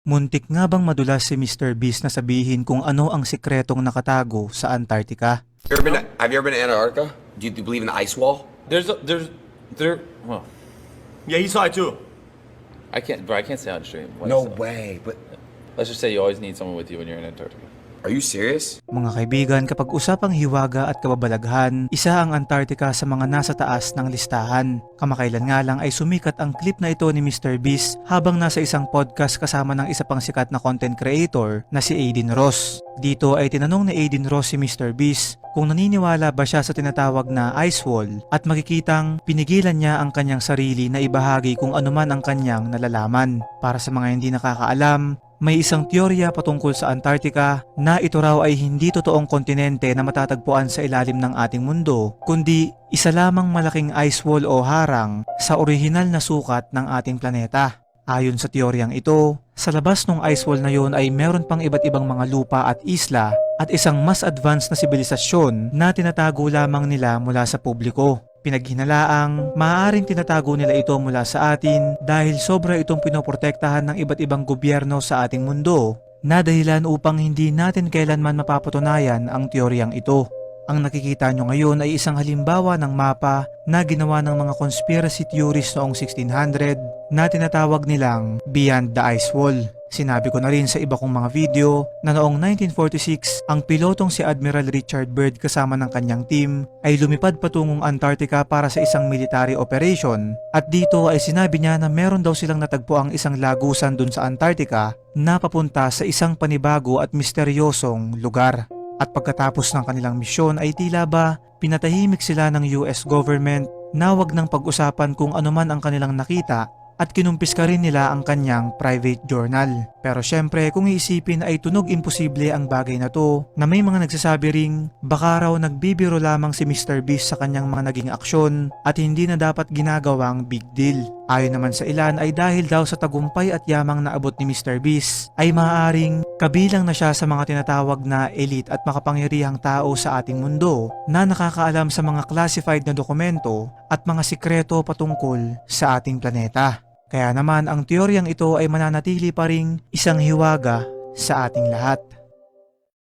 Muntik nga bang madulas si Mr. Beast na sabihin kung ano ang sikretong nakatago sa Antarctica? Have you ever been to Antarctica? Do you believe in the ice wall? Well, Yeah, he saw it too. I can't say on stream. No way. But Let's just say you always need someone with you when you're in Antarctica. are you serious? Mga kaibigan, kapag usapang hiwaga at kababalaghan, isa ang Antarctica sa mga nasa taas ng listahan. Kamakailan nga lang ay sumikat ang clip na ito ni Mr. Beast habang nasa isang podcast kasama ng isa pang sikat na content creator na si Aiden Ross. Dito ay tinanong ni Aiden Ross si Mr. Beast kung naniniwala ba siya sa tinatawag na ice wall at makikitang pinigilan niya ang kanyang sarili na ibahagi kung anuman ang kanyang nalalaman. Para sa mga hindi nakakaalam, may isang teorya patungkol sa Antarctica na ito raw ay hindi totoong kontinente na matatagpuan sa ilalim ng ating mundo, kundi isa lamang malaking ice wall o harang sa orihinal na sukat ng ating planeta. Ayon sa teoryang ito, sa labas ng ice wall na yon ay meron pang iba't ibang mga lupa at isla at isang mas advanced na sibilisasyon na tinatago lamang nila mula sa publiko. Pinaghinalaang maaaring tinatago nila ito mula sa atin dahil sobra itong pinoprotektahan ng iba't ibang gobyerno sa ating mundo na dahilan upang hindi natin kailanman mapapatunayan ang teoryang ito. Ang nakikita nyo ngayon ay isang halimbawa ng mapa na ginawa ng mga conspiracy theorists noong 1600 na tinatawag nilang Beyond the Ice Wall. Sinabi ko na rin sa iba kong mga video na noong 1946, ang pilotong si Admiral Richard Byrd kasama ng kanyang team ay lumipad patungong Antarctica para sa isang military operation at dito ay sinabi niya na meron daw silang natagpuang isang lagusan dun sa Antarctica na papunta sa isang panibago at misteryosong lugar. At pagkatapos ng kanilang misyon ay tila ba pinatahimik sila ng US government na wag nang pag-usapan kung anuman ang kanilang nakita at kinumpis ka rin nila ang kanyang private journal. Pero syempre kung iisipin ay tunog imposible ang bagay na to na may mga nagsasabi ring baka raw nagbibiro lamang si Mr. Beast sa kanyang mga naging aksyon at hindi na dapat ginagawang big deal. Ayon naman sa ilan ay dahil daw sa tagumpay at yamang naabot ni Mr. Beast ay maaaring kabilang na siya sa mga tinatawag na elite at makapangyarihang tao sa ating mundo na nakakaalam sa mga classified na dokumento at mga sikreto patungkol sa ating planeta. Kaya naman ang teoryang ito ay mananatili pa ring isang hiwaga sa ating lahat.